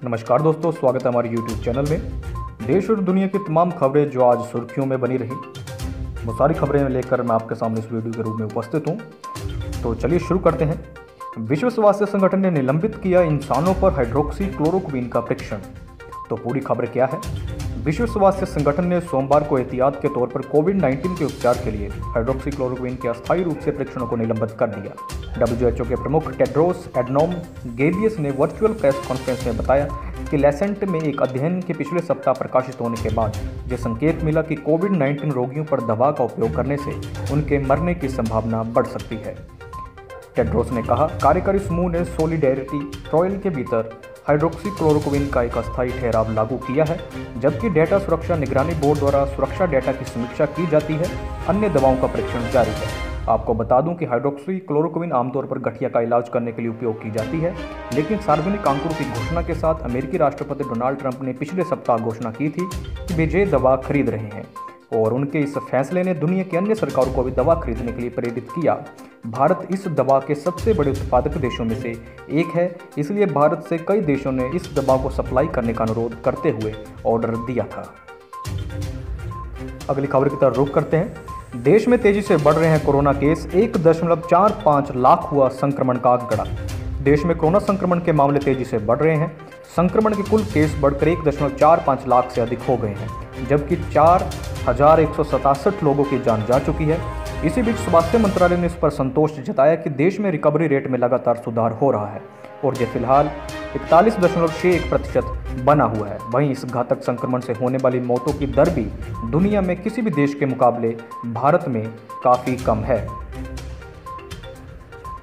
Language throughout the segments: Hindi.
नमस्कार दोस्तों, स्वागत है हमारे YouTube चैनल में। देश और दुनिया की तमाम खबरें जो आज सुर्खियों में बनी रही, वो सारी खबरें लेकर मैं आपके सामने इस वीडियो के रूप में उपस्थित हूँ। तो चलिए शुरू करते हैं। विश्व स्वास्थ्य संगठन ने निलंबित किया इंसानों पर हाइड्रोक्सी क्लोरोक्विन का परीक्षण। तो पूरी खबर क्या है? विश्व स्वास्थ्य संगठन ने सोमवार को एहतियात के तौर पर कोविड-19 के उपचार के लिए हाइड्रोक्सी क्लोरोक्विन के अस्थायी रूप से परीक्षणों को निलंबित कर दिया। WHO के प्रमुख टेड्रोस एडनोम गेब्रियस ने वर्चुअल प्रेस कॉन्फ्रेंस में बताया कि लैसेंट में एक अध्ययन के पिछले सप्ताह प्रकाशित होने के बाद यह संकेत मिला कि कोविड-19 रोगियों पर दवा का उपयोग करने से उनके मरने की संभावना बढ़ सकती है। टेड्रोस ने कहा, कार्यकारी समूह ने सोलिडेरिटी ट्रायल के भीतर हाइड्रोक्सी क्लोरोक्विन का एक अस्थायी ठहराव लागू किया है, जबकि डेटा सुरक्षा निगरानी बोर्ड द्वारा सुरक्षा डेटा की समीक्षा की जाती है। अन्य दवाओं का परीक्षण जारी है। आपको बता दूं कि हाइड्रोक्सी क्लोरोक्विन आमतौर पर गठिया का इलाज करने के लिए उपयोग की जाती है, लेकिन सार्वजनिक आंकड़ों की घोषणा के साथ अमेरिकी राष्ट्रपति डोनाल्ड ट्रंप ने पिछले सप्ताह घोषणा की थी कि वे ये दवा खरीद रहे हैं, और उनके इस फैसले ने दुनिया की अन्य सरकारों को भी दवा खरीदने के लिए प्रेरित किया। भारत इस दवा के सबसे बड़े उत्पादक देशों में से एक है, इसलिए भारत से कई देशों ने इस दवा को सप्लाई करने का अनुरोध करते हुए ऑर्डर दिया था। अगली खबर की तरफ रुख करते हैं। देश में तेजी से बढ़ रहे हैं कोरोना केस। 1.45 लाख हुआ संक्रमण का आंकड़ा। देश में कोरोना संक्रमण के मामले तेजी से बढ़ रहे हैं। संक्रमण के कुल केस बढ़कर 1.45 लाख से अधिक हो गए हैं, जबकि 4,167 लोगों की जान जा चुकी है। इसी बीच स्वास्थ्य मंत्रालय ने इस पर संतोष जताया कि देश में रिकवरी रेट में लगातार सुधार हो रहा है और यह फिलहाल 41.61% बना हुआ है। वहीं इस घातक संक्रमण से होने वाली मौतों की दर भी दुनिया में किसी भी देश के मुकाबले भारत में काफ़ी कम है।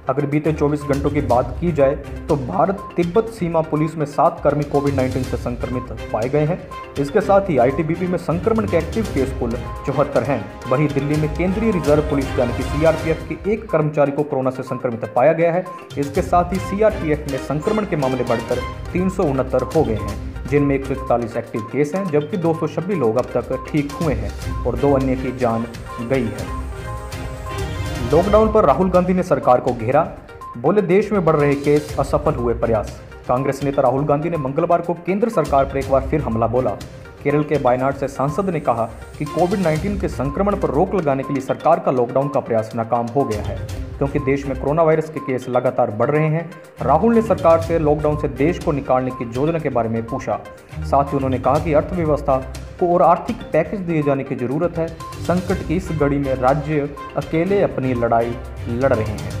अगर बीते 24 घंटों की बात की जाए तो भारत तिब्बत सीमा पुलिस में 7 कर्मी कोविड-19 से संक्रमित पाए गए हैं। इसके साथ ही ITBP में संक्रमण के एक्टिव केस कुल 74 हैं। वहीं दिल्ली में केंद्रीय रिजर्व पुलिस यानी कि CRPF के एक कर्मचारी को कोरोना से संक्रमित पाया गया है। इसके साथ ही CRPF में संक्रमण के मामले बढ़कर 369 हो गए हैं, जिनमें 141 एक्टिव केस हैं, जबकि 226 लोग अब तक ठीक हुए हैं और 2 अन्य की जान गई है। लॉकडाउन पर राहुल गांधी ने सरकार को घेरा, बोले देश में बढ़ रहे केस, असफल हुए प्रयास। कांग्रेस नेता राहुल गांधी ने मंगलवार को केंद्र सरकार पर एक बार फिर हमला बोला। केरल के वायनाड से सांसद ने कहा कि कोविड-19 के संक्रमण पर रोक लगाने के लिए सरकार का लॉकडाउन का प्रयास नाकाम हो गया है, क्योंकि देश में कोरोना वायरस के केस लगातार बढ़ रहे हैं। राहुल ने सरकार से लॉकडाउन से देश को निकालने की योजना के बारे में पूछा। साथ ही उन्होंने कहा कि अर्थव्यवस्था को और आर्थिक पैकेज दिए जाने की जरूरत है। संकट की इस घड़ी में राज्य अकेले अपनी लड़ाई लड़ रहे हैं।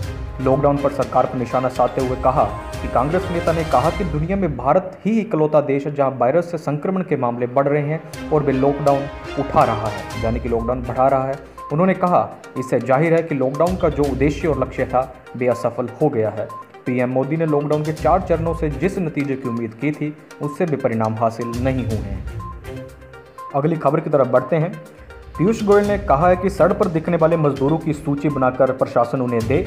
लॉकडाउन पर सरकार पर निशाना साधते हुए कहा कि कांग्रेस नेता ने कहा कि दुनिया में भारत ही इकलौता देश है जहां वायरस से संक्रमण के मामले बढ़ रहे हैं और वे लॉकडाउन उठा रहा है, यानी कि लॉकडाउन बढ़ा रहा है। उन्होंने कहा, इससे जाहिर है कि लॉकडाउन का जो उद्देश्य और लक्ष्य था वे असफल हो गया है। PM मोदी ने लॉकडाउन के 4 चरणों से जिस नतीजे की उम्मीद की थी, उससे भी परिणाम हासिल नहीं हुए हैं। अगली खबर की तरफ बढ़ते हैं। पीयूष गोयल ने कहा है कि सड़क पर दिखने वाले मजदूरों की सूची बनाकर प्रशासन उन्हें दे,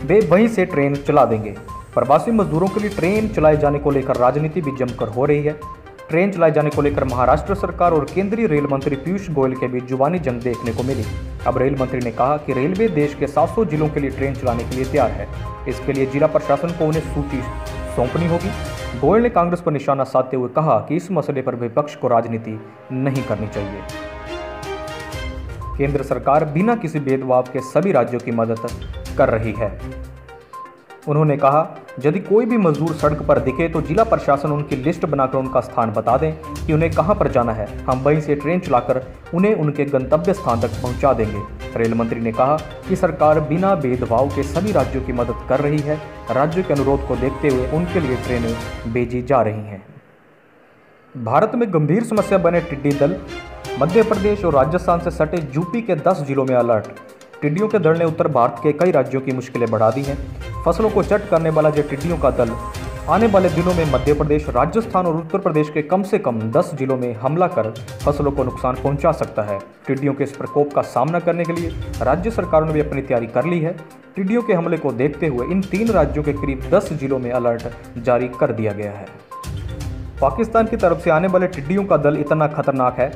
वे वहीं से ट्रेन चला देंगे। प्रवासी मजदूरों के लिए ट्रेन चलाए जाने को लेकर राजनीति भी जमकर हो रही है। ट्रेन चलाए जाने को लेकर महाराष्ट्र सरकार और केंद्रीय रेल मंत्री पीयूष गोयल के बीच जुबानी जंग देखने को मिली। अब रेल मंत्री ने कहा कि रेलवे देश के 700 जिलों के लिए ट्रेन चलाने के लिए तैयार है। इसके लिए जिला प्रशासन को उन्हें सूची सौंपनी होगी। गोयल ने कांग्रेस पर निशाना साधते हुए कहा कि इस मसले पर विपक्ष को राजनीति नहीं करनी चाहिए। केंद्र सरकार बिना किसी भेदभाव के सभी राज्यों की मदद कर रही है। उन्होंने कहा, यदि कोई भी मजदूर सड़क पर दिखे तो जिला प्रशासन उनकी लिस्ट बनाकर उनका स्थान बता दें कि उन्हें कहां पर जाना है। हम वहीं से ट्रेन चलाकर उन्हें उनके गंतव्य स्थान तक पहुंचा देंगे। रेल मंत्री ने कहा कि सरकार बिना भेदभाव के सभी राज्यों की मदद कर रही है। राज्यों के अनुरोध को देखते हुए उनके लिए ट्रेनें भेजी जा रही हैं। भारत में गंभीर समस्या बने टिड्डी दल। मध्य प्रदेश और राजस्थान से सटे यूपी के 10 जिलों में अलर्ट। टिड्डियों के दल ने उत्तर भारत के कई राज्यों की मुश्किलें बढ़ा दी हैं। फसलों को चट करने वाला ये टिड्डियों का दल आने वाले दिनों में मध्य प्रदेश, राजस्थान और उत्तर प्रदेश के कम से कम 10 जिलों में हमला कर फसलों को नुकसान पहुंचा सकता है। टिड्डियों के इस प्रकोप का सामना करने के लिए राज्य सरकारों ने भी अपनी तैयारी कर ली है। टिड्डियों के हमले को देखते हुए इन 3 राज्यों के करीब 10 जिलों में अलर्ट जारी कर दिया गया है। पाकिस्तान की तरफ से आने वाले टिड्डियों का दल इतना खतरनाक है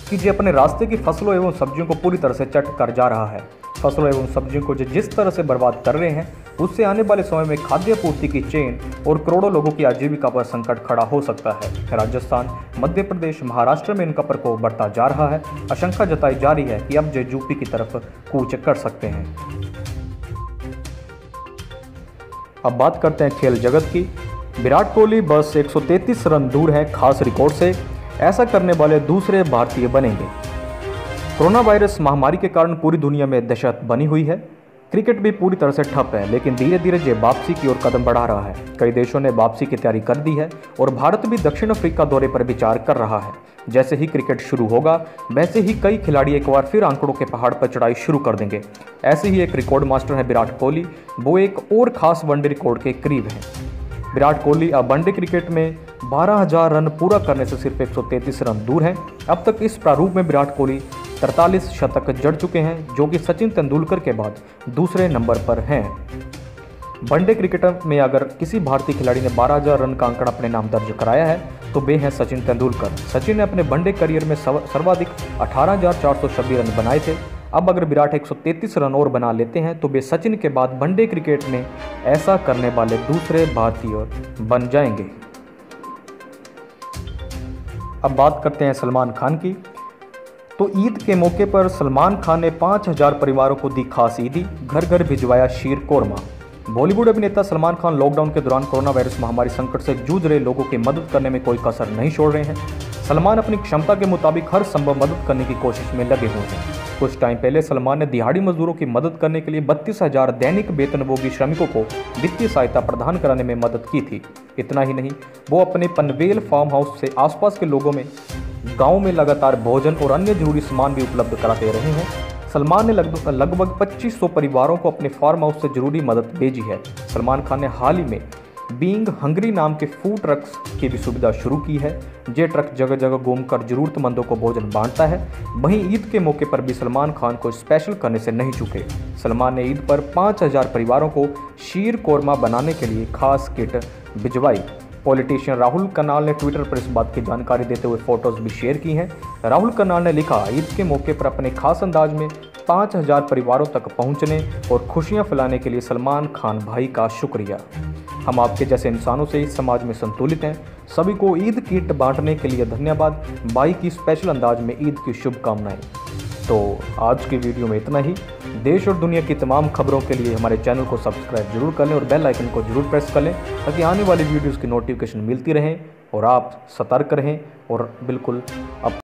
कि ये अपने रास्ते की फसलों एवं सब्जियों को पूरी तरह से चट कर जा रहा है। फसलों एवं सब्जियों को जिस तरह से बर्बाद कर रहे हैं, उससे आने वाले समय में खाद्य पूर्ति की चेन और करोड़ों लोगों की आजीविका पर संकट खड़ा हो सकता है। राजस्थान, मध्य प्रदेश, महाराष्ट्र में इनका प्रकोप बढ़ता जा रहा है। आशंका जताई जा रही है कि अब ये यूपी की तरफ कूच कर सकते हैं। अब बात करते हैं खेल जगत की। विराट कोहली बस 133 रन दूर है खास रिकॉर्ड से। ऐसा करने वाले दूसरे भारतीय बनेंगे। कोरोना वायरस महामारी के कारण पूरी दुनिया में दहशत बनी हुई है। क्रिकेट भी पूरी तरह से ठप है, लेकिन धीरे धीरे ये वापसी की ओर कदम बढ़ा रहा है। कई देशों ने वापसी की तैयारी कर दी है और भारत भी दक्षिण अफ्रीका दौरे पर विचार कर रहा है। जैसे ही क्रिकेट शुरू होगा, वैसे ही कई खिलाड़ी एक बार फिर आंकड़ों के पहाड़ पर चढ़ाई शुरू कर देंगे। ऐसे ही एक रिकॉर्ड मास्टर है विराट कोहली। वो एक और खास वनडे रिकॉर्ड के करीब है। विराट कोहली अब वनडे क्रिकेट में 12,000 रन पूरा करने से सिर्फ 133 रन दूर हैं। अब तक इस प्रारूप में विराट कोहली 43 शतक जड़ चुके हैं, जो कि सचिन तेंदुलकर के बाद दूसरे नंबर पर हैं। वनडे क्रिकेटर में अगर किसी भारतीय खिलाड़ी ने 12,000 रन का आंकड़ा अपने नाम दर्ज कराया है तो वे हैं सचिन तेंदुलकर। सचिन ने अपने वनडे करियर में सर्वाधिक 18,426 रन बनाए थे। अब अगर विराट 133 रन और बना लेते हैं तो वे सचिन के बाद वनडे क्रिकेट में ऐसा करने वाले दूसरे भारतीय बन जाएंगे। अब बात करते हैं सलमान खान की। तो ईद के मौके पर सलमान खान ने 5,000 परिवारों को दी खास ईदी, घर घर भिजवाया शीर कोरमा। बॉलीवुड अभिनेता सलमान खान लॉकडाउन के दौरान कोरोना वायरस महामारी संकट से जूझ रहे लोगों की मदद करने में कोई कसर नहीं छोड़ रहे हैं। सलमान अपनी क्षमता के मुताबिक हर संभव मदद करने की कोशिश में लगे हुए हैं। कुछ टाइम पहले सलमान ने दिहाड़ी मजदूरों की मदद करने के लिए 32,000 दैनिक वेतनभोगी श्रमिकों को वित्तीय सहायता प्रदान कराने में मदद की थी। इतना ही नहीं, वो अपने पनवेल फार्म हाउस से आसपास के लोगों में गांव में लगातार भोजन और अन्य जरूरी सामान भी उपलब्ध कराते रहे हैं। सलमान ने लगभग 2500 परिवारों को अपने फार्म हाउस से जरूरी मदद भेजी है। सलमान खान ने हाल ही में बीइंग हंग्री नाम के फूड ट्रक्स की भी सुविधा शुरू की है। ये ट्रक जगह जगह घूमकर जरूरतमंदों को भोजन बांटता है। वहीं ईद के मौके पर भी सलमान खान को स्पेशल करने से नहीं चूके। सलमान ने ईद पर 5,000 परिवारों को शीर कोरमा बनाने के लिए खास किट भिजवाई। पॉलिटिशियन राहुल करनाल ने ट्विटर पर इस बात की जानकारी देते हुए फोटोज भी शेयर की हैं। राहुल करनाल ने लिखा, ईद के मौके पर अपने खास अंदाज में 5,000 परिवारों तक पहुंचने और खुशियां फैलाने के लिए सलमान खान भाई का शुक्रिया। हम आपके जैसे इंसानों से इस समाज में संतुलित हैं। सभी को ईद किट बांटने के लिए धन्यवाद। भाई की स्पेशल अंदाज में ईद की शुभकामनाएं। तो आज की वीडियो में इतना ही। देश और दुनिया की तमाम खबरों के लिए हमारे चैनल को सब्सक्राइब जरूर कर लें और बेल आइकन को जरूर प्रेस कर लें, ताकि आने वाली वीडियोस की नोटिफिकेशन मिलती रहें और आप सतर्क रहें और बिल्कुल